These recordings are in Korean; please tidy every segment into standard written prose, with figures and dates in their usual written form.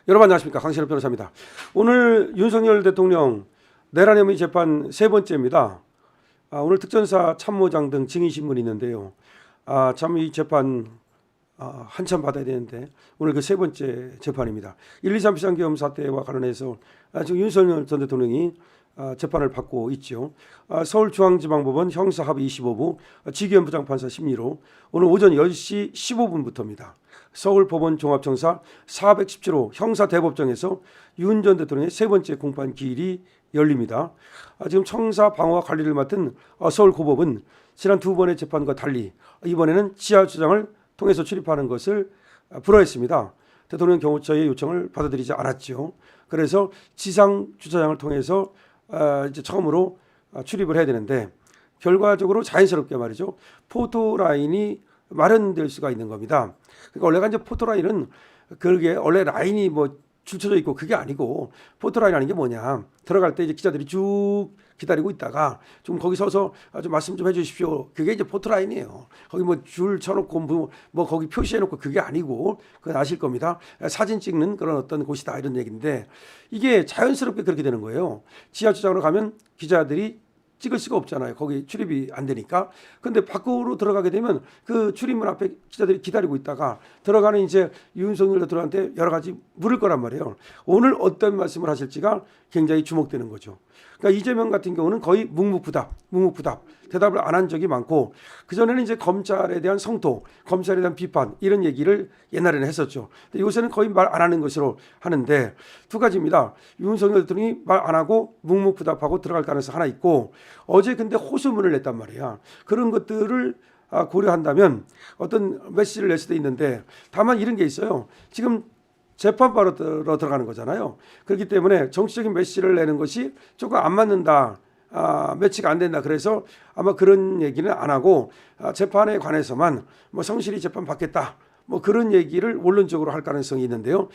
여러분 안녕하십니까, 강신업 변호사입니다. 오늘 윤석열 대통령 내란 혐의 재판 세 번째입니다. 오늘 특전사 참모장 등 증인 신문이 있는데요. 참 이 재판 한참 받아야 되는데 오늘 그 세 번째 재판입니다. 123 비상계엄 사태와 관련해서 지금 윤석열 전 대통령이 재판을 받고 있죠. 서울중앙지방법원 형사합의 25부 지기현 부장판사 심리로 오늘 오전 10시 15분부터입니다. 서울법원 종합청사 417호 형사대법정에서 윤 전 대통령의 세 번째 공판 기일이 열립니다. 지금 청사 방어와 관리를 맡은 서울고법은 지난 두 번의 재판과 달리 이번에는 지하주장을 통해서 출입하는 것을 불허했습니다. 대통령 경호처의 요청을 받아들이지 않았죠. 그래서 지상 주차장을 통해서 이제 처음으로 출입을 해야 되는데 결과적으로 자연스럽게 말이죠, 포토라인이 마련될 수가 있는 겁니다. 그러니까 원래가 이제 포토라인은 그게 원래 라인이 뭐 줄쳐져 있고 그게 아니고, 포토라인이라는 게 뭐냐, 들어갈 때 이제 기자들이 쭉 기다리고 있다가 좀 거기 서서 좀 말씀 좀 해주십시오, 그게 이제 포토라인이에요. 거기 뭐 줄 쳐놓고 뭐 거기 표시해놓고 그게 아니고, 그건 아실 겁니다. 사진 찍는 그런 어떤 곳이다 이런 얘기인데, 이게 자연스럽게 그렇게 되는 거예요. 지하주차장으로 가면 기자들이 찍을 수가 없잖아요. 거기 출입이 안 되니까. 근데 밖으로 들어가게 되면 그 출입문 앞에 기자들이 기다리고 있다가 들어가는 이제 윤석열 대통령한테 여러 가지 물을 거란 말이에요. 오늘 어떤 말씀을 하실지가 굉장히 주목되는 거죠. 그러니까 이재명 같은 경우는 거의 묵묵부답 대답을 안 한 적이 많고, 그전에는 이제 검찰에 대한 성토, 검찰에 대한 비판 이런 얘기를 옛날에는 했었죠. 근데 요새는 거의 말 안 하는 것으로 하는데, 두 가지입니다. 윤석열 대통령이 말 안 하고 묵묵부답하고 들어갈 가능성 하나 있고, 어제 근데 호소문을 냈단 말이야. 그런 것들을 고려한다면 어떤 메시지를 낼 수도 있는데, 다만 이런 게 있어요. 지금 재판바로 들어가는 거잖아요. 그렇기 때문에 정치적인 메시지를 내는 것이 조금 안 맞는다, 매치가 안 된다, 그래서 아마 그런 얘기는 안 하고 재판에 관해서만 뭐 성실히 재판 받겠다, 뭐 그런 얘기를 원론적으로 할 가능성이 있는데요.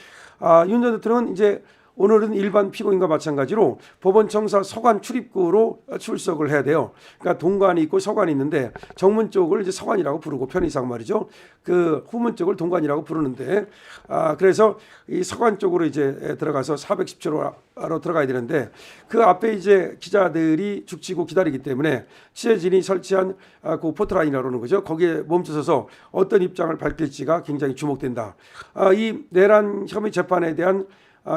윤 전 대통령은 이제 오늘은 일반 피고인과 마찬가지로 법원 청사 서관 출입구로 출석을 해야 돼요. 그러니까 동관이 있고 서관이 있는데, 정문 쪽을 이제 서관이라고 부르고 편의상 말이죠, 그 후문 쪽을 동관이라고 부르는데, 그래서 이 서관 쪽으로 이제 들어가서 410초로 들어가야 되는데, 그 앞에 이제 기자들이 죽치고 기다리기 때문에 취재진이 설치한 그 포토라인이라고 하는 거죠. 거기에 멈춰서서 어떤 입장을 밝힐지가 굉장히 주목된다. 이 내란 혐의 재판에 대한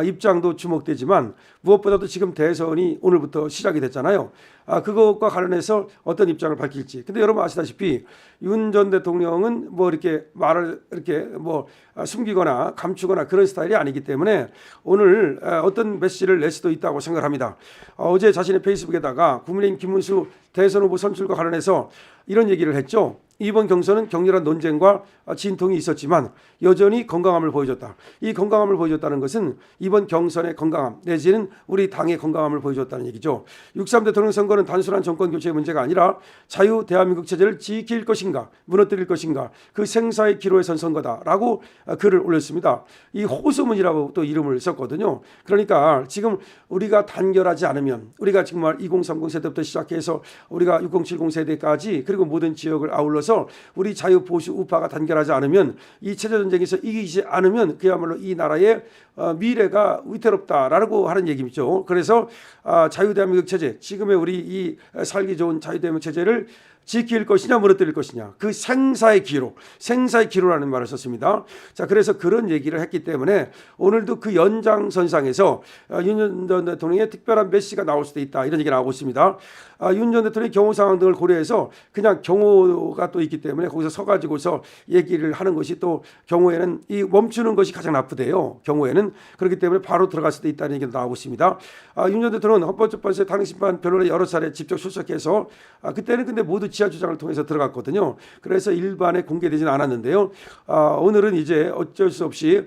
입장도 주목되지만, 무엇보다도 지금 대선이 오늘부터 시작이 됐잖아요. 그것과 관련해서 어떤 입장을 밝힐지. 근데 여러분 아시다시피 윤 전 대통령은 뭐 이렇게 말을 이렇게 뭐 숨기거나 감추거나 그런 스타일이 아니기 때문에 오늘 어떤 메시지를 낼 수도 있다고 생각합니다. 어제 자신의 페이스북에다가 국민의힘 김문수 대선 후보 선출과 관련해서 이런 얘기를 했죠. 이번 경선은 격렬한 논쟁과 진통이 있었지만 여전히 건강함을 보여줬다. 이 건강함을 보여줬다는 것은 이번 경선의 건강함 내지는 우리 당의 건강함을 보여줬다는 얘기죠. 6.3 대통령 선거는 단순한 정권 교체의 문제가 아니라 자유 대한민국 체제를 지킬 것인가 무너뜨릴 것인가, 그 생사의 기로에 선 선거다라고 글을 올렸습니다. 이 호소문이라고 또 이름을 썼거든요. 그러니까 지금 우리가 단결하지 않으면, 우리가 정말 2030 세대부터 시작해서 우리가 6070 세대까지 그리고 모든 지역을 아울러서 우리 자유 보수 우파가 단결하지 않으면, 이 체제 전쟁에서 이기지 않으면 그야말로 이 나라의 미래가 위태롭다라고 하는 얘기죠. 그래서 자유대한민국 체제, 지금의 우리 이 살기 좋은 자유대한민국 체제를 지킬 것이냐 무너뜨릴 것이냐, 그 생사의 기로라는 말을 썼습니다. 자, 그래서 그런 얘기를 했기 때문에 오늘도 그 연장선상에서 윤 전 대통령의 특별한 메시지가 나올 수도 있다, 이런 얘기가 나오고 있습니다. 윤 전 대통령의 경호 상황 등을 고려해서 그냥 경호가 또 있기 때문에 거기서 서가지고서 얘기를 하는 것이, 또 경호에는 이 멈추는 것이 가장 나쁘대요. 경호에는. 그렇기 때문에 바로 들어갈 수도 있다는 얘기가 나오고 있습니다. 윤 전 대통령은 헌법재판소의 탄핵심판 변론에 여러 차례 직접 출석해서 그때는 근데 모두 지하주장을 통해서 들어갔거든요. 그래서 일반에 공개되지는 않았는데요. 오늘은 이제 어쩔 수 없이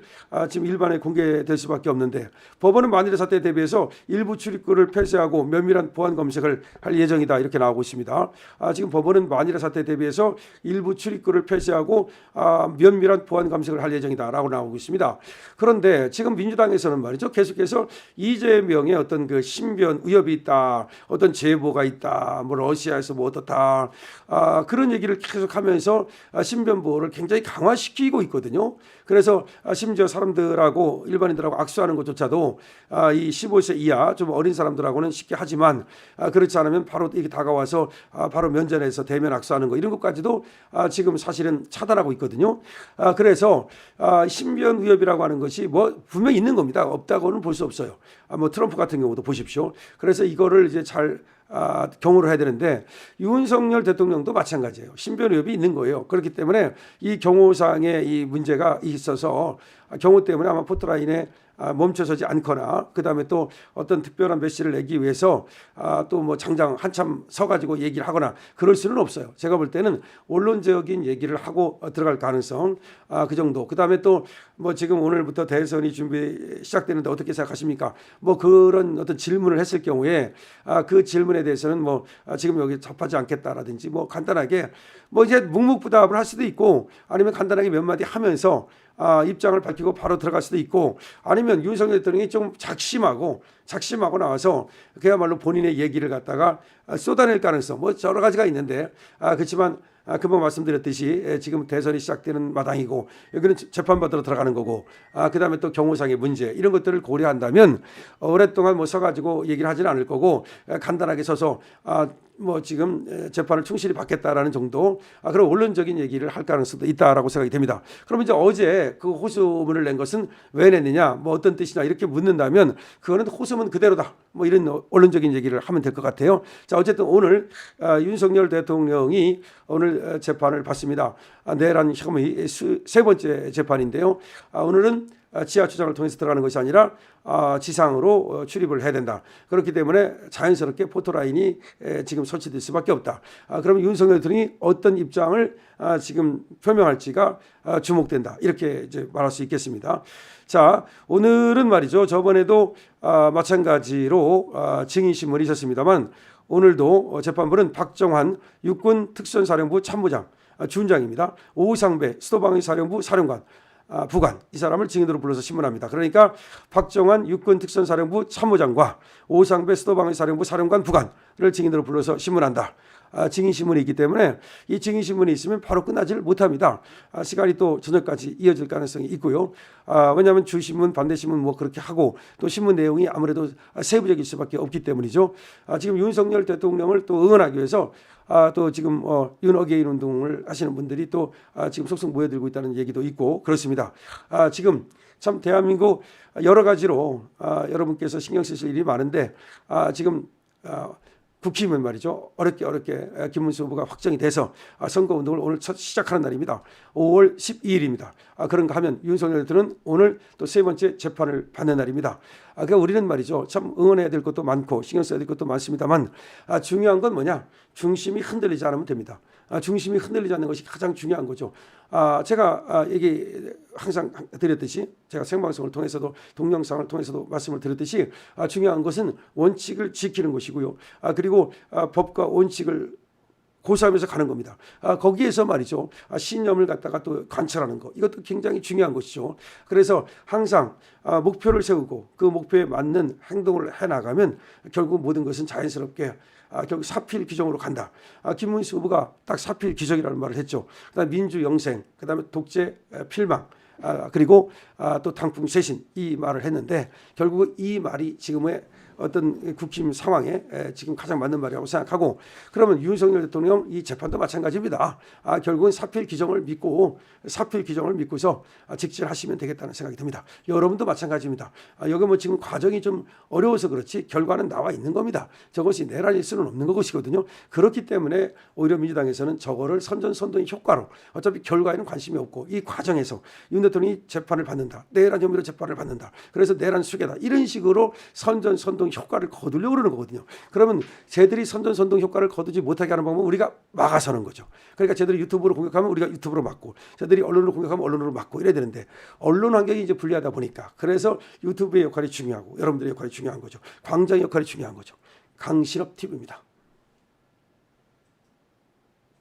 지금 일반에 공개될 수밖에 없는데, 법원은 만일의 사태에 대비해서 일부 출입구를 폐쇄하고 면밀한 보안 검색을 할 예정이다, 이렇게 나오고 있습니다. 지금 법원은 만일의 사태에 대비해서 일부 출입구를 폐쇄하고 면밀한 보안 검색을 할 예정이다라고 나오고 있습니다. 그런데 지금 민주당에서는 말이죠, 계속해서 이재명의 어떤 그 신변 위협이 있다, 어떤 제보가 있다, 뭐 러시아에서 뭐 어떻다, 그런 얘기를 계속하면서 신변보호를 굉장히 강화시키고 있거든요. 그래서 심지어 사람들하고 일반인들하고 악수하는 것조차도 이 15세 이하 좀 어린 사람들하고는 쉽게 하지만 그렇지 않으면 바로 이렇게 다가와서 바로 면전에서 대면 악수하는 거 이런 것까지도 지금 사실은 차단하고 있거든요. 그래서 신변 위협이라고 하는 것이 뭐 분명히 있는 겁니다. 없다고는 볼 수 없어요. 뭐 트럼프 같은 경우도 보십시오. 그래서 이거를 이제 잘 경호를 해야 되는데 윤석열 대통령도 마찬가지예요. 신변 위협이 있는 거예요. 그렇기 때문에 이 경호상의 이 문제가 있어서 경호 때문에 아마 포토라인에 멈춰서지 않거나 그다음에 또 어떤 특별한 메시지를 내기 위해서 또 뭐 장장 한참 서가지고 얘기를 하거나 그럴 수는 없어요. 제가 볼 때는 원론적인 얘기를 하고 들어갈 가능성 그 정도. 그다음에 또 뭐 지금 오늘부터 대선이 준비 시작되는데 어떻게 생각하십니까? 뭐 그런 어떤 질문을 했을 경우에 그 질문에 대해서는 뭐 지금 여기 접하지 않겠다라든지 뭐 간단하게 뭐 이제 묵묵부답을 할 수도 있고 아니면 간단하게 몇 마디 하면서 입장을 밝히고 바로 들어갈 수도 있고 아니면 윤석열 대통령이 좀 작심하고 나와서 그야말로 본인의 얘기를 갖다가 쏟아낼 가능성 뭐 여러 가지가 있는데 그렇지만 금방 말씀드렸듯이 지금 대선이 시작되는 마당이고 여기는 재판받으러 들어가는 거고 그다음에 또 경호상의 문제 이런 것들을 고려한다면 오랫동안 뭐 서가지고 얘기를 하지는 않을 거고 간단하게 서서 뭐 지금 재판을 충실히 받겠다라는 정도 그런 원론적인 얘기를 할 가능성도 있다라고 생각이 됩니다. 그럼 이제 어제 그 호소문을 낸 것은 왜 냈느냐 뭐 어떤 뜻이냐 이렇게 묻는다면 그거는 호소문 그대로다 뭐 이런 원론적인 얘기를 하면 될 것 같아요. 자 어쨌든 오늘 윤석열 대통령이 오늘 재판을 받습니다. 내란 혐의 세 번째 재판인데요. 오늘은 지하 추장을 통해서 들어가는 것이 아니라 지상으로 출입을 해야 된다. 그렇기 때문에 자연스럽게 포토라인이 지금 설치될 수밖에 없다. 그러면 윤석열 대통령이 어떤 입장을 지금 표명할지가 주목된다. 이렇게 이제 말할 수 있겠습니다. 자, 오늘은 말이죠. 저번에도 마찬가지로 증인신문이 있었습니다만 오늘도 재판부는 박정환 육군특전사령부 참모장 준장입니다. 오상배 수도방위사령부 사령관 부관 이 사람을 증인으로 불러서 신문합니다. 그러니까 박정환 육군특전사령부 참모장과 오상배 수도방위사령부 사령관 부관을 증인으로 불러서 신문한다. 증인신문이 있기 때문에 이 증인신문이 있으면 바로 끝나지를 못합니다. 시간이 또 저녁까지 이어질 가능성이 있고요. 왜냐하면 주신문 반대신문 뭐 그렇게 하고 또 신문 내용이 아무래도 세부적일 수밖에 없기 때문이죠. 지금 윤석열 대통령을 또 응원하기 위해서 또 지금 윤어게인 운동을 하시는 분들이 또 지금 속속 모여들고 있다는 얘기도 있고 그렇습니다. 지금 참 대한민국 여러 가지로 여러분께서 신경 쓰실 일이 많은데 지금 국힘은 말이죠. 어렵게 김문수 후보가 확정이 돼서 선거운동을 오늘 첫 시작하는 날입니다. 5월 12일입니다. 그런가 하면 윤석열 대통령은 오늘 또 세 번째 재판을 받는 날입니다. 그러니까 우리는 말이죠. 참 응원해야 될 것도 많고 신경 써야 될 것도 많습니다만 중요한 건 뭐냐. 중심이 흔들리지 않으면 됩니다. 중심이 흔들리지 않는 것이 가장 중요한 거죠. 제가 얘기 항상 드렸듯이 제가 생방송을 통해서도 동영상을 통해서도 말씀을 드렸듯이 중요한 것은 원칙을 지키는 것이고요. 그리고 법과 원칙을 고수하면서 가는 겁니다. 거기에서 말이죠. 신념을 갖다가 또 관철하는 것. 이것도 굉장히 중요한 것이죠. 그래서 항상 목표를 세우고 그 목표에 맞는 행동을 해나가면 결국 모든 것은 자연스럽게 결국 사필 규정으로 간다. 김문수 후보가 딱 사필 규정이라는 말을 했죠. 그다음 민주 영생, 그다음에 독재 필망, 그리고 또 당풍 쇄신 이 말을 했는데 결국 이 말이 지금의 어떤 국힘 상황에 지금 가장 맞는 말이라고 생각하고 그러면 윤석열 대통령 이 재판도 마찬가지입니다. 결국은 사필 규정을 믿고서 직진하시면 되겠다는 생각이 듭니다. 여러분도 마찬가지입니다. 여기 뭐 지금 과정이 좀 어려워서 그렇지 결과는 나와 있는 겁니다. 저것이 내란일 수는 없는 것이거든요. 그렇기 때문에 오히려 민주당에서는 저거를 선전선동의 효과로 어차피 결과에는 관심이 없고 이 과정에서 윤 대통령이 재판을 받는다. 내란 혐의로 재판을 받는다. 그래서 내란 수괴다. 이런 식으로 선전선동 효과를 거두려고 그러는 거거든요. 그러면 쟤들이 선전선동 효과를 거두지 못하게 하는 방법은 우리가 막아서는 거죠. 그러니까 쟤들이 유튜브로 공격하면 우리가 유튜브로 막고 쟤들이 언론으로 공격하면 언론으로 막고 이래야 되는데 언론 환경이 이제 불리하다 보니까 그래서 유튜브의 역할이 중요하고 여러분들의 역할이 중요한 거죠. 광장의 역할이 중요한 거죠. 강신업 TV입니다.